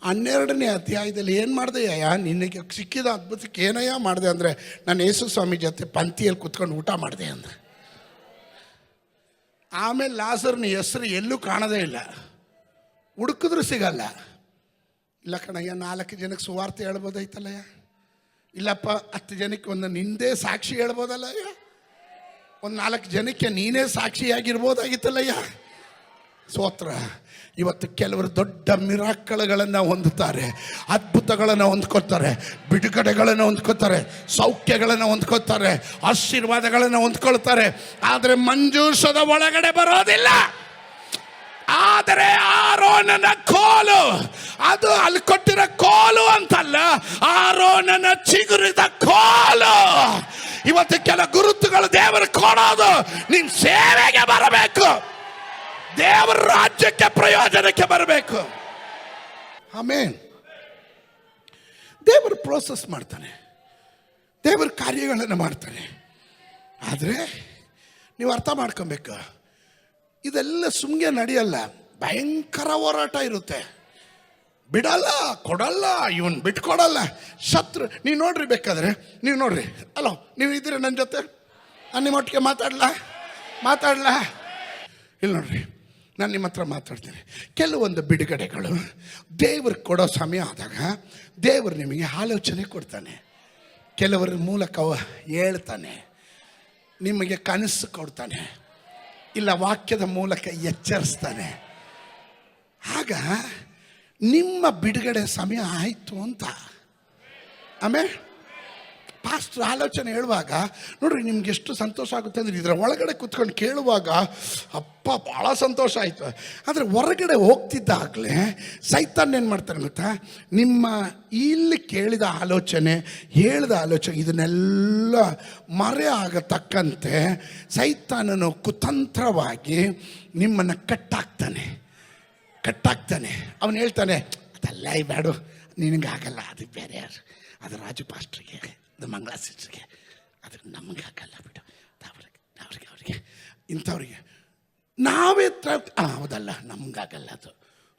12ನೇ ಅಧ್ಯಾಯದಲ್ಲಿ ಏನು ಮಾಡಿದೆಯಾ, ನಿನಗೆ ಸಿಕ್ಕಿದ ಅದ್ಭುತಕ್ಕೆ ಏನಯ್ಯ ಮಾಡಿದೆ ಅಂದರೆ, ನಾನು ಯೇಸು ಸ್ವಾಮಿ ಜೊತೆ ಪಂಕ್ತಿಯಲ್ಲಿ ಕುತ್ಕೊಂಡು ಊಟ ಮಾಡಿದೆ ಅಂದರೆ. ಆಮೇಲೆ ಲಾಜರ್ನ ಹೆಸರು ಎಲ್ಲೂ ಕಾಣೋದೇ ಇಲ್ಲ, ಹುಡುಕಿದ್ರೂ ಸಿಗಲ್ಲ. ಇಲ್ಲ ಕಣಯ್ಯ, 4 ಜನಕ್ಕೆ ಸುವಾರ್ತೆ ಹೇಳ್ಬೋದಾಯ್ತಲ್ಲಯ್ಯ, ಇಲ್ಲಪ್ಪ 10 ಜನಕ್ಕೆ ಒಂದು ನಿಂದೇ ಸಾಕ್ಷಿ ಹೇಳ್ಬೋದಲ್ಲಯ್ಯ, ಒಂದು 4 ಜನಕ್ಕೆ ನೀನೇ ಸಾಕ್ಷಿಯಾಗಿರ್ಬೋದಾಗಿತ್ತಲ್ಲಯ್ಯ. ಸ್ತೋತ್ರ. ಇವತ್ತು ಕೆಲವರು ದೊಡ್ಡ ಮಿರಾಕಲ್ಗಳನ್ನು ಹೊಂದುತ್ತಾರೆ, ಅದ್ಭುತಗಳನ್ನು ಹೊಂದ್ಕೊತಾರೆ, ಬಿಡುಗಡೆಗಳನ್ನು ಹೊಂದ್ಕೊತಾರೆ, ಸೌಖ್ಯಗಳನ್ನು ಹೊಂದ್ಕೊತಾರೆ, ಆಶೀರ್ವಾದಗಳನ್ನು ಹೊಂದ್ಕೊಳ್ತಾರೆ. ಆದರೆ ಮಂಜೂಷದ ಒಳಗಡೆ ಬರೋದಿಲ್ಲ. ಆದರೆ ಆರೋನನ ಕೋಲು, ಅದು ಅಲ್ಲಿ ಕೊಟ್ಟಿರೋ ಕೋಲು ಅಂತಲ್ಲ, ಆರೋನನ ಚಿಗುರಿದ ಕೋಲು. ಇವತ್ತು ಕೆಲ ಗುರುತುಗಳು ದೇವರು ಕೊಡೋದು ನಿನ್ ಸೇವೆಗೆ ಬರಬೇಕು, ದೇವರ ರಾಜ್ಯಕ್ಕೆ ಪ್ರಯೋಜನಕ್ಕೆ ಬರಬೇಕು. ಆಮೇನ್. ದೇವರು ಪ್ರೋಸೆಸ್ ಮಾಡ್ತಾನೆ, ದೇವರು ಕಾರ್ಯಗಳನ್ನು ಮಾಡ್ತಾನೆ. ಆದರೆ ನೀವು ಅರ್ಥ ಮಾಡ್ಕೊಬೇಕು, ಇದೆಲ್ಲ ಸುಮ್ಮನೆ ನಡೆಯಲ್ಲ, ಭಯಂಕರ ಹೋರಾಟ ಇರುತ್ತೆ. ಬಿಡಲ್ಲ, ಕೊಡಲ್ಲ, ಇವನ್ ಬಿಟ್ಕೊಡಲ್ಲ. ಶತ್ರು ನೀವು ನೋಡ್ರಿ, ಬೇಕಾದ್ರೆ ನೀವು ನೋಡ್ರಿ. ಅಲೋ, ನೀವು ಇದ್ದೀರ ನನ್ನ ಜೊತೆ, ನಾನು ನಿಮ್ಮ ಒಟ್ಟಿಗೆ ಮಾತಾಡಲ್ಲ ಇಲ್ಲಿ ನೋಡ್ರಿ, ನಾನು ನಿಮ್ಮ ಹತ್ರ ಮಾತಾಡ್ತೀನಿ. ಕೆಲವೊಂದು ಬಿಡುಗಡೆಗಳು ದೇವ್ರಿಗೆ ಕೊಡೋ ಸಮಯ ಆದಾಗ ದೇವರು ನಿಮಗೆ ಆಲೋಚನೆ ಕೊಡ್ತಾನೆ, ಕೆಲವರ ಮೂಲಕ ಹೇಳ್ತಾನೆ, ನಿಮಗೆ ಕನಸು ಕೊಡ್ತಾನೆ, ಇಲ್ಲ ವಾಕ್ಯದ ಮೂಲಕ ಎಚ್ಚರಿಸ್ತಾನೆ. ಆಗ ನಿಮ್ಮ ಬಿಡುಗಡೆ ಸಮಯ ಆಯಿತು ಅಂತ ಆಮೇಲೆ ಪಾಸ್ಟ್ರ್ ಆಲೋಚನೆ ಹೇಳುವಾಗ ನೋಡ್ರಿ, ನಿಮ್ಗೆ ಎಷ್ಟು ಸಂತೋಷ ಆಗುತ್ತೆ ಅಂದರೆ ಇದರ ಒಳಗಡೆ ಕೂತ್ಕೊಂಡು ಕೇಳುವಾಗ ಅಪ್ಪ ಭಾಳ ಸಂತೋಷ ಆಯಿತು. ಆದರೆ ಹೊರಗಡೆ ಹೋಗ್ತಿದ್ದಾಗಲೇ ಸೈತಾನ್ ಏನು ಮಾಡ್ತಾನೆ ಗೊತ್ತಾ, ನಿಮ್ಮ ಇಲ್ಲಿ ಕೇಳಿದ ಆಲೋಚನೆ, ಹೇಳಿದ ಆಲೋಚನೆ ಇದನ್ನೆಲ್ಲ ಮರೆ ಆಗತಕ್ಕಂತೆ ಸೈತಾನನು ಕುತಂತ್ರವಾಗಿ ನಿಮ್ಮನ್ನು ಕಟ್ಟಾಕ್ತಾನೆ. ಅವನು ಹೇಳ್ತಾನೆ, ಅದೆಲ್ಲ ಬೇಡ, ನಿನಗಾಗಲ್ಲ, ಅದು ಬೇರೆ, ಅದು ರಾಜು ಪಾಸ್ಟ್ರಿಗೆ, ಅದು ಮಂಗಳ ಸಿಸ್ಟ್ರಿಗೆ, ಅದು ನಮಗೆ ಆಗಲ್ಲ ಬಿಡು, ಅವ್ರಿಗೆ ಇಂಥವ್ರಿಗೆ ನಾವೇ ಹೌದಲ್ಲ, ನಮಗಾಗಲ್ಲ ಅದು.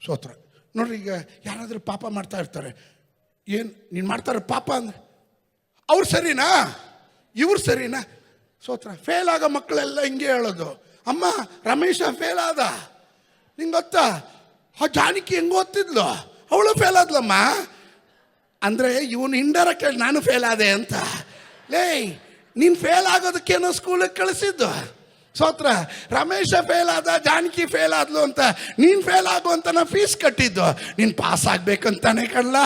ಸ್ತೋತ್ರ. ನೋಡ್ರಿ, ಈಗ ಯಾರಾದರೂ ಪಾಪ ಮಾಡ್ತಾ ಇರ್ತಾರೆ, ಏನು ನೀನು ಮಾಡ್ತಾರೆ ಪಾಪ ಅಂದ್ರೆ ಅವ್ರು ಸರಿನಾ ಇವ್ರು ಸರಿನಾ? ಸ್ತೋತ್ರ. ಫೇಲ್ ಆಗೋ ಮಕ್ಕಳೆಲ್ಲ ಹಿಂಗೆ ಹೇಳೋದು, ಅಮ್ಮ ರಮೇಶ ಫೇಲ್ ಆದ, ನಿಂಗೆ ಗೊತ್ತಾ, ಆ ಜಾನಕಿ ಹೆಂಗೆ ಓದ್ತಿದ್ಲು, ಅವಳು ಫೇಲ್ ಆದ್ಲಮ್ಮ ಅಂದರೆ ಇವನು ಇಂಡೈರೆಕ್ಟ್ ಆಗಿ ನಾನು ಫೇಲ್ ಆದೆ ಅಂತ. ಲೇ, ನೀನು ಫೇಲ್ ಆಗೋದಕ್ಕೇನೋ ಸ್ಕೂಲಿಗೆ ಕಳಿಸಿದ್ದು. ಸ್ತೋತ್ರ. ರಮೇಶ ಫೇಲ್ ಆದ, ಜಾನಕಿ ಫೇಲ್ ಆದ್ಲು ಅಂತ ನೀನು ಫೇಲ್ ಆಗು ಅಂತ ನಾ ಫೀಸ್ ಕಟ್ಟಿದ್ದು. ನೀನು ಪಾಸ್ ಆಗ್ಬೇಕಂತಾನೆ ಕಣ್ಲ.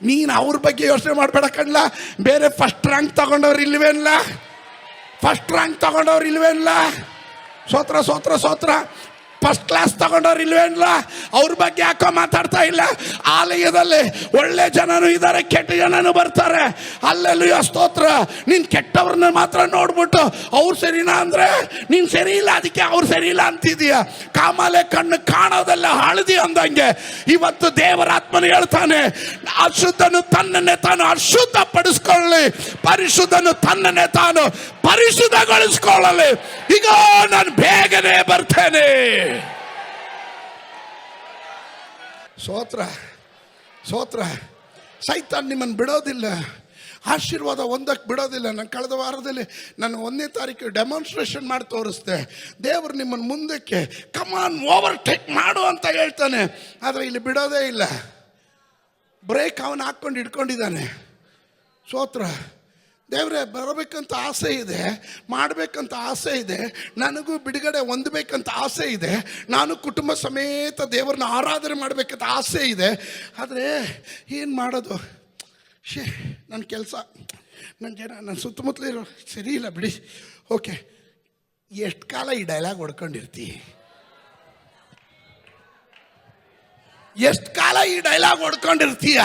ನೀನು ಅವ್ರ ಬಗ್ಗೆ ಯೋಚನೆ ಮಾಡಬೇಡ ಕಣ್ಲ. ಬೇರೆ ಫಸ್ಟ್ ರ್ಯಾಂಕ್ ತಗೊಂಡವ್ರು ಇಲ್ವೇನ್ಲ? ಫಸ್ಟ್ ರ್ಯಾಂಕ್ ತಗೊಂಡವ್ರು ಇಲ್ವೇನ್ಲ? ಸ್ತೋತ್ರ ಸ್ತೋತ್ರ ಸ್ತೋತ್ರ. ಫಸ್ಟ್ ಕ್ಲಾಸ್ ತಗೊಂಡವ್ರು ಇಲ್ವೇನ್ಲ? ಅವ್ರ ಬಗ್ಗೆ ಯಾಕೋ ಮಾತಾಡ್ತಾ ಇಲ್ಲ. ಆಲಯದಲ್ಲಿ ಒಳ್ಳೆ ಜನನು ಇದ್ದಾರೆ, ಕೆಟ್ಟ ಜನನು ಬರ್ತಾರೆ. ಅಲ್ಲೆಲ್ಲೂ ಸ್ತೋತ್ರ. ನೀನು ಕೆಟ್ಟವ್ರನ್ನ ಮಾತ್ರ ನೋಡ್ಬಿಟ್ಟು ಅವ್ರು ಸರಿನಾ ಅಂದರೆ ನೀನು ಸರಿ ಇಲ್ಲ, ಅದಕ್ಕೆ ಅವ್ರು ಸರಿ ಇಲ್ಲ ಅಂತಿದೀಯ. ಕಾಮಾಲೆ ಕಣ್ಣು ಕಾಣೋದೆಲ್ಲ ಹಳದಿ ಅಂದಂಗೆ ಇವತ್ತು ದೇವರ ಆತ್ಮನು ಹೇಳ್ತಾನೆ, ಅಶುದ್ಧನು ತನ್ನನ್ನೇ ತಾನು ಅಶುದ್ಧ ಪಡಿಸ್ಕೊಳ್ಳಿ, ಪರಿಶುದ್ಧನು ತನ್ನನ್ನೇ ತಾನು ಪರಿಶುದ್ಧಗೊಳಿಸ್ಕೊಳ್ಳಲಿ. ಈಗ ನಾನು ಬೇಗನೆ ಬರ್ತೇನೆ. ಸ್ತೋತ್ರ ಸ್ತೋತ್ರ. ಸೈತಾನ್ ನಿಮ್ಮನ್ನು ಬಿಡೋದಿಲ್ಲ, ಆಶೀರ್ವಾದ ಹೊಂದಕ್ಕೆ ಬಿಡೋದಿಲ್ಲ. ನಾನು ಕಳೆದ ವಾರದಲ್ಲಿ ನಾನು 1ನೇ ತಾರೀಕು ಡೆಮಾನ್ಸ್ಟ್ರೇಷನ್ ಮಾಡಿ ತೋರಿಸ್ದೆ. ದೇವರು ನಿಮ್ಮನ್ನು ಮುಂದಕ್ಕೆ ಕಮಾನ್ ಓವರ್ಟೇಕ್ ಮಾಡು ಅಂತ ಹೇಳ್ತಾನೆ. ಆದರೆ ಇಲ್ಲಿ ಬಿಡೋದೇ ಇಲ್ಲ. ಬ್ರೇಕ್ ಅವನು ಹಾಕ್ಕೊಂಡು ಇಟ್ಕೊಂಡಿದ್ದಾನೆ. ಸ್ತೋತ್ರ. ದೇವರೇ, ಬರಬೇಕಂತ ಆಸೆ ಇದೆ, ಮಾಡಬೇಕಂತ ಆಸೆ ಇದೆ, ನನಗೂ ಬಿಡುಗಡೆ ಹೊಂದಬೇಕಂತ ಆಸೆ ಇದೆ, ನಾನು ಕುಟುಂಬ ಸಮೇತ ದೇವರನ್ನ ಆರಾಧನೆ ಮಾಡಬೇಕಂತ ಆಸೆ ಇದೆ. ಆದರೆ ಏನು ಮಾಡೋದು? ನನ್ನ ಕೆಲಸ, ನನ್ನ ಜನ, ನನ್ನ ಸುತ್ತಮುತ್ತಲಿರೋ ಸರಿ ಇಲ್ಲ ಬಿಡಿ. ಓಕೆ, ಎಷ್ಟು ಕಾಲ ಈ ಡೈಲಾಗ್ ಹೊಡ್ಕೊಂಡಿರ್ತಿ? ಎಷ್ಟು ಕಾಲ ಈ ಡೈಲಾಗ್ ಹೊಡ್ಕೊಂಡಿರ್ತೀಯ?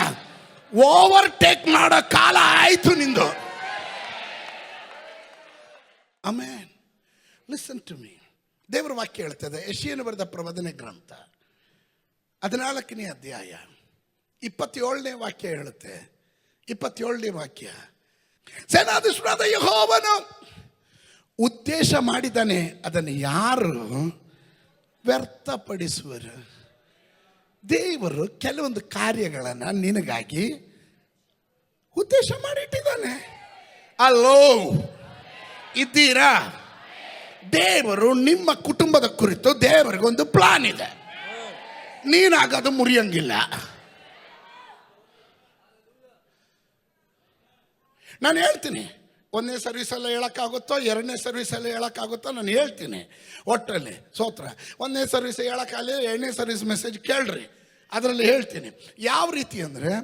ಓವರ್ಟೇಕ್ ಮಾಡೋ ಕಾಲ ಆಯಿತು ನಿಂದು. ಆಮೇನ್. Listen to me. ದೇವರ ವಾಕ್ಯ ಹೇಳ್ತದೆ, ಯೆಶಾಯನು ಬರೆದ ಪ್ರವಾದನೆ ಗ್ರಂಥ 14ನೇ ಅಧ್ಯಾಯ 27ನೇ ವಾಕ್ಯ ಹೇಳುತ್ತೆ. 27ನೇ ವಾಕ್ಯ, ಸೇನಾಧೀಶ್ವರನಾದ ಯೆಹೋವನು ಉದ್ದೇಶ ಮಾಡಿದ್ದಾನೆ, ಅದನ್ನು ಯಾರು ವ್ಯರ್ಥಪಡಿಸುವರು? ದೇವರು ಕೆಲವೊಂದು ಕಾರ್ಯಗಳನ್ನು ನಿನಗಾಗಿ ಉದ್ದೇಶ ಮಾಡಿಟ್ಟಿದ್ದಾನೆ. ಅಲ್ಲೋ ಇದ್ದೀರಾ? ದೇವರು ನಿಮ್ಮ ಕುಟುಂಬದ ಕುರಿತು ದೇವರಿಗೊಂದು ಪ್ಲಾನ್ ಇದೆ. ನೀನಾಗದು ಮುರಿಯಂಗಿಲ್ಲ. ನಾನು ಹೇಳ್ತೀನಿ, 1ನೇ ಸರ್ವಿಸಲ್ಲಿ ಹೇಳೋಕ್ಕಾಗುತ್ತೋ, 2ನೇ ಸರ್ವಿಸಲ್ಲಿ ಹೇಳೋಕ್ಕಾಗುತ್ತೋ ನಾನು ಹೇಳ್ತೀನಿ. ಒಟ್ಟಲ್ಲಿ ಸ್ತೋತ್ರ. 1ನೇ ಸರ್ವಿಸ್ ಹೇಳೋಕ್ಕಾಗಲಿ, 2ನೇ ಸರ್ವಿಸ್ ಮೆಸೇಜ್ ಕೇಳ್ರಿ, ಅದರಲ್ಲಿ ಹೇಳ್ತೀನಿ. ಯಾವ ರೀತಿ ಅಂದರೆ,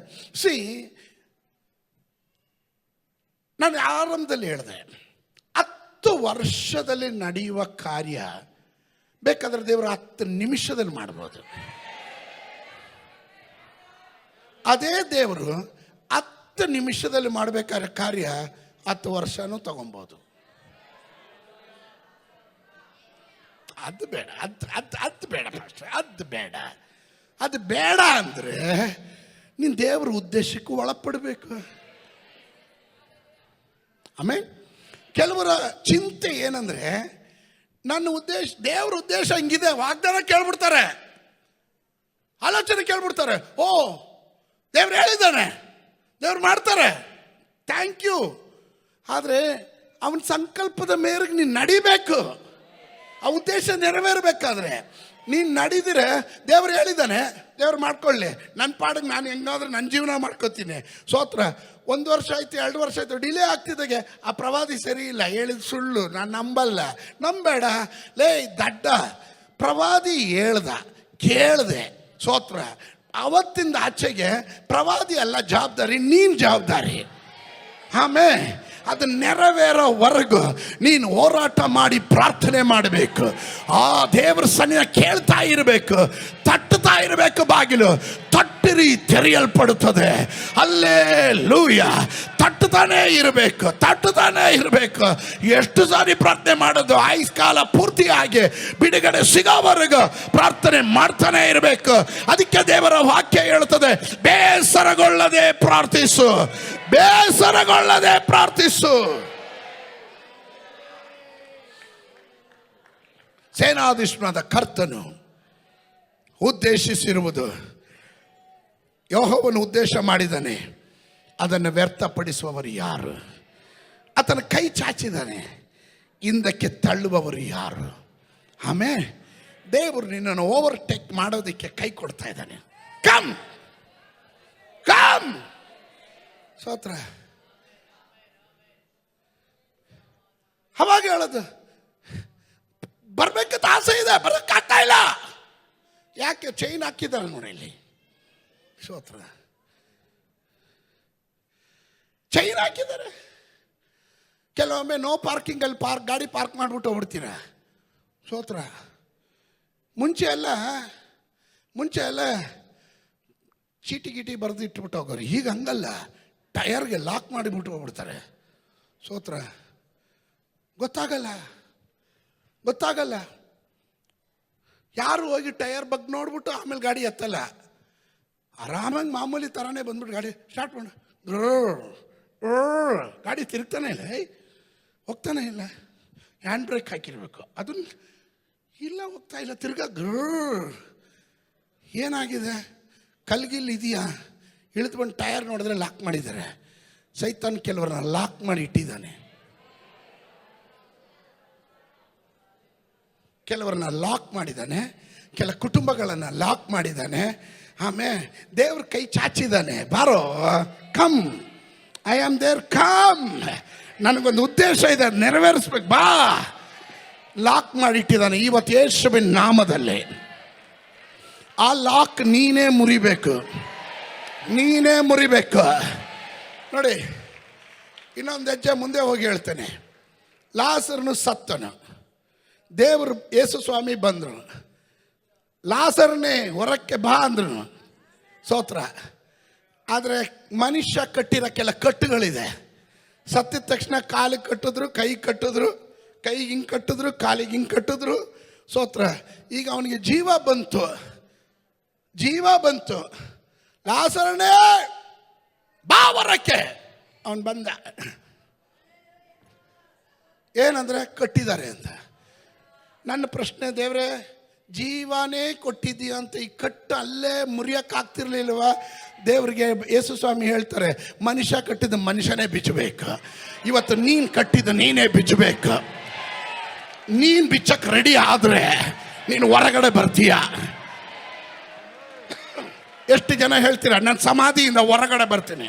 ನಾನು ಆರಂಭದಲ್ಲಿ ಹೇಳಿದೆ, 10 ವರ್ಷದಲ್ಲಿ ನಡೆಯುವ ಕಾರ್ಯ ಬೇಕಾದ್ರೆ ದೇವರು 10 ನಿಮಿಷದಲ್ಲಿ ಮಾಡ್ಬೋದು. ಅದೇ ದೇವರು 10 ನಿಮಿಷದಲ್ಲಿ ಮಾಡಬೇಕಾದ್ರೆ ಕಾರ್ಯ 10 ವರ್ಷನೂ ತಗೊಬೋದು. ಅದು ಬೇಡ, ಅದು ಬೇಡ ಪಾಸ್ಟರ್, ಅದು ಬೇಡ. ಅದು ಬೇಡ ಅಂದರೆ ನೀನು ದೇವರ ಉದ್ದೇಶಕ್ಕೂ ಒಳಪಡಬೇಕು. ಆಮೇಲೆ ಕೆಲವರ ಚಿಂತೆ ಏನಂದರೆ, ನನ್ನ ಉದ್ದೇಶ, ದೇವ್ರ ಉದ್ದೇಶ ಹಿಂಗಿದೆ, ವಾಗ್ದಾನ ಕೇಳ್ಬಿಡ್ತಾರೆ, ಆಲೋಚನೆ ಕೇಳ್ಬಿಡ್ತಾರೆ. ಓ, ದೇವ್ರು ಹೇಳಿದ್ದಾನೆ, ದೇವ್ರು ಮಾಡ್ತಾರೆ, ಥ್ಯಾಂಕ್ ಯು. ಆದರೆ ಅವನ ಸಂಕಲ್ಪದ ಮೇರೆಗೆ ನೀನು ನಡಿಬೇಕು. ಆ ಉದ್ದೇಶ ನೆರವೇರಬೇಕಾದ್ರೆ ನೀನು ನಡೀದಿರೆ, ದೇವ್ರು ಹೇಳಿದ್ದಾನೆ, ದೇವ್ರು ಮಾಡ್ಕೊಳ್ಳಿ, ನನ್ನ ಪಾಡಿಗೆ ನಾನು ಹೆಂಗಾದ್ರೆ ನನ್ನ ಜೀವನ ಮಾಡ್ಕೋತೀನಿ. ಸ್ತೋತ್ರ. 1 ವರ್ಷ ಆಯ್ತು, 2 ವರ್ಷ ಆಯಿತು, ಡಿಲೇ ಆಗ್ತಿದ್ದಾಗೆ ಆ ಪ್ರವಾದಿ ಸರಿ ಇಲ್ಲ, ಹೇಳಿದ ಸುಳ್ಳು, ನಾನು ನಂಬಲ್ಲ. ನಂಬೇಡ ಲೇ ದಡ್ಡ. ಪ್ರವಾದಿ ಹೇಳ್ದ, ಕೇಳಿದೆ. ಸ್ತೋತ್ರ. ಅವತ್ತಿಂದ ಆಚೆಗೆ ಪ್ರವಾದಿ ಅಲ್ಲ ಜವಾಬ್ದಾರಿ, ನೀನು ಜವಾಬ್ದಾರಿ. ಆಮೇಲೆ ಅದು ನೆರವೇರೋವರೆಗೂ ನೀನು ಹೋರಾಟ ಮಾಡಿ ಪ್ರಾರ್ಥನೆ ಮಾಡಬೇಕು. ಆ ದೇವರ ಸನ್ನಿಧ ಕೇಳ್ತಾ ಇರಬೇಕು, ತಟ್ಟುತ್ತಾ ಇರಬೇಕು. ಬಾಗಿಲು ತಟ್ಟಿರಿ, ತೆರೆಯಲ್ಪಡುತ್ತದೆ. ಹಲ್ಲೆಲೂಯ. ತಟ್ಟುತ್ತಾನೇ ಇರಬೇಕು, ತಟ್ಟುತ್ತಾನೇ ಇರಬೇಕು. ಎಷ್ಟು ಸಾರಿ ಪ್ರಾರ್ಥನೆ ಮಾಡೋದು? ಆಯುಷ್ಕಾಲ ಪೂರ್ತಿಯಾಗಿ ಬಿಡುಗಡೆ ಸಿಗೋವರೆಗೂ ಪ್ರಾರ್ಥನೆ ಮಾಡ್ತಾನೆ ಇರಬೇಕು. ಅದಕ್ಕೆ ದೇವರ ವಾಕ್ಯ ಹೇಳುತ್ತದೆ, ಬೇಸರಗೊಳ್ಳದೆ ಪ್ರಾರ್ಥಿಸು, ಬೇಸರಗೊಳ್ಳದೆ ಪ್ರಾರ್ಥಿಸು. ಸೇನಾಧೀಶ್ವರನಾದ ಕರ್ತನು ಉದ್ದೇಶಿಸಿರುವುದು, ಯೆಹೋವನು ಉದ್ದೇಶ ಮಾಡಿದ್ದಾನೆ, ಅದನ್ನು ವ್ಯರ್ಥಪಡಿಸುವವರು ಯಾರು? ಆತನ ಕೈ ಚಾಚಿದ್ದಾನೆ, ಹಿಂದಕ್ಕೆ ತಳ್ಳುವವರು ಯಾರು? ಆಮೇಲೆ ದೇವರು ನಿನ್ನನ್ನು ಓವರ್ಟೇಕ್ ಮಾಡೋದಕ್ಕೆ ಕೈ ಕೊಡ್ತಾ ಇದ್ದಾನೆ. Come, come. ಸ್ತೋತ್ರ. ಅವಾಗ ಹೇಳೋದು ಬರ್ಬೇಕಂತ ಆಸೆ ಇದೆ, ಬರಕ್ಕಾಗ್ತಾ ಇಲ್ಲ. ಯಾಕೆ? ಚೈನ್ ಹಾಕಿದ್ದಾರೆ ನೋಡಿ ಇಲ್ಲಿ. ಸ್ತೋತ್ರ. ಚೈನ್ ಹಾಕಿದ್ದಾರೆ. ಕೆಲವೊಮ್ಮೆ ನೋ ಪಾರ್ಕಿಂಗ್ ಅಲ್ಲಿ ಗಾಡಿ ಪಾರ್ಕ್ ಮಾಡಿಬಿಟ್ಟು ಹೋಗ್ಬಿಡ್ತೀರ. ಸ್ತೋತ್ರ. ಮುಂಚೆ ಎಲ್ಲ ಚೀಟಿ ಗೀಟಿ ಬರೆದು ಇಟ್ಬಿಟ್ಟು ಹೋಗೋರು. ಈಗ ಹಂಗಲ್ಲ, ಟಯರ್ಗೆ ಲಾಕ್ ಮಾಡಿಬಿಟ್ಟು ಹೋಗ್ಬಿಡ್ತಾರೆ. ಸ್ತೋತ್ರ. ಗೊತ್ತಾಗಲ್ಲ. ಯಾರು ಹೋಗಿ ಟಯರ್ ಬಗ್ಗೆ ನೋಡ್ಬಿಟ್ಟು ಆಮೇಲೆ ಗಾಡಿ ಎತ್ತಲ್ಲ. ಆರಾಮಾಗಿ ಮಾಮೂಲಿ ಥರನೇ ಬಂದ್ಬಿಟ್ಟು ಗಾಡಿ ಸ್ಟಾರ್ಟ್ ಮಾಡು. ಗಾಡಿ ತಿರುಗ್ತಾನೆ ಇಲ್ಲ, ಹೋಗ್ತಾನೆ ಇಲ್ಲ. ಹ್ಯಾಂಡ್ ಬ್ರೇಕ್ ಹಾಕಿರ್ಬೇಕು, ಅದನ್ನ ಇಲ್ಲ, ಹೋಗ್ತಾ ಇಲ್ಲ, ತಿರ್ಗಾ ಏನಾಗಿದೆ? ಕಲ್ಗಿಲ್ ಇದೆಯಾ? ಇಳಿದು ಬಂದು ಟಯರ್ ನೋಡಿದ್ರೆ ಲಾಕ್ ಮಾಡಿದ್ದಾರೆ. ಸೈತಾನ್ ಕೆಲವರನ್ನ ಲಾಕ್ ಮಾಡಿ ಇಟ್ಟಿದ್ದಾನೆ. ಕೆಲವರನ್ನ ಲಾಕ್ ಮಾಡಿದ್ದಾನೆ, ಕೆಲ ಕುಟುಂಬಗಳನ್ನು ಲಾಕ್ ಮಾಡಿದ್ದಾನೆ. ಆಮೇಲೆ ದೇವ್ರ ಕೈ ಚಾಚಿದ್ದಾನೆ, ಬಾರೋ come, I am there, come, ನನಗೊಂದು ಉದ್ದೇಶ ಇದೆ, ನೆರವೇರಿಸ್ಬೇಕು, ಬಾ. ಲಾಕ್ ಮಾಡಿಟ್ಟಿದ್ದಾನೆ. ಇವತ್ತು ಯೇಸುವಿನ ನಾಮದಲ್ಲಿ ಆ ಲಾಕ್ ನೀನೇ ಮುರಿಬೇಕು. ನೋಡಿ, ಇನ್ನೊಂದು ಹೆಜ್ಜೆ ಮುಂದೆ ಹೋಗಿ ಹೇಳ್ತೇನೆ. ಲಾಸರನು ಸತ್ತನು. ದೇವರು ಯೇಸು ಸ್ವಾಮಿ ಬಂದರು. ಲಾಸರನೇ ಹೊರಕ್ಕೆ ಬಾ ಅಂದ್ರು. ಸ್ತೋತ್ರ. ಆದರೆ ಮನುಷ್ಯ ಕಟ್ಟಿರೋ ಕೆಲ ಕಟ್ಟುಗಳಿದೆ. ಸತ್ತಿದ ತಕ್ಷಣ ಕಾಲಿಗೆ ಕಟ್ಟಿದ್ರು, ಕೈಗೆ ಕಟ್ಟಿದ್ರು, ಕೈಗೆ ಹಿಂಗೆ ಕಟ್ಟಿದ್ರು, ಕಾಲಿಗೆ ಹಿಂಗೆ ಕಟ್ಟಿದ್ರು. ಸ್ತೋತ್ರ. ಈಗ ಅವನಿಗೆ ಜೀವ ಬಂತು. ಲಾಸರನೇ ಬಾ ಹೊರಕ್ಕೆ. ಅವನು ಬಂದ. ಏನಂದ್ರೆ ಕಟ್ಟಿದ್ದಾರೆ ಅಂತ. ನನ್ನ ಪ್ರಶ್ನೆ, ದೇವ್ರೆ ಜೀವನೇ ಕೊಟ್ಟಿದ್ದೀಯ ಅಂತ ಈ ಕಟ್ಟು ಅಲ್ಲೇ ಮುರಿಯೋಕ್ಕಾಗ್ತಿರ್ಲಿಲ್ವ? ದೇವ್ರಿಗೆ ಯೇಸು ಸ್ವಾಮಿ ಹೇಳ್ತಾರೆ, ಮನುಷ್ಯ ಕಟ್ಟಿದ ಮನುಷ್ಯನೇ ಬಿಚ್ಚಬೇಕು. ಇವತ್ತು ನೀನು ಕಟ್ಟಿದ ನೀನೇ ಬಿಚ್ಚಬೇಕು. ನೀನು ಬಿಚ್ಚಕ್ಕೆ ರೆಡಿ ಆದರೆ ನೀನು ಹೊರಗಡೆ ಬರ್ತೀಯ. ಎಷ್ಟು ಜನ ಹೇಳ್ತೀರ, ನಾನು ಸಮಾಧಿಯಿಂದ ಹೊರಗಡೆ ಬರ್ತೀನಿ?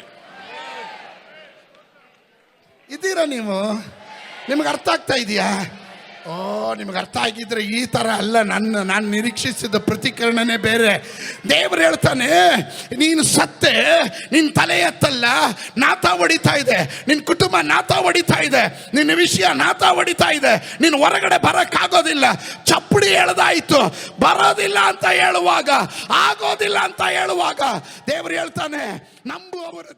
ಇದ್ದೀರಾ ನೀವು? ನಿಮಗೆ ಅರ್ಥ ಆಗ್ತಾ ಇದೆಯಾ? ನಿಮಗೆ ಅರ್ಥ ಆಗಿದ್ರೆ ಈ ಥರ ಅಲ್ಲ. ನಾನು ನಿರೀಕ್ಷಿಸಿದ ಪ್ರತಿಕರಣನೇ ಬೇರೆ. ದೇವರು ಹೇಳ್ತಾನೆ, ನೀನು ಸತ್ತೆ, ನಿನ್ನ ತಲೆ ಎತ್ತಲ್ಲ, ನಾತ ಹೊಡಿತಾ ಇದೆ, ನಿನ್ನ ಕುಟುಂಬ ನಾತ ಹೊಡಿತಾ ಇದೆ, ನಿನ್ನ ವಿಷಯ ನಾತ ಹೊಡಿತಾ ಇದೆ, ನೀನು ಹೊರಗಡೆ ಬರೋಕ್ಕಾಗೋದಿಲ್ಲ. ಚಪ್ಪಡಿ ಎಳೆದಾಯಿತು, ಬರೋದಿಲ್ಲ ಅಂತ ಹೇಳುವಾಗ, ಆಗೋದಿಲ್ಲ ಅಂತ ಹೇಳುವಾಗ ದೇವರು ಹೇಳ್ತಾನೆ, ನಂಬುವವರು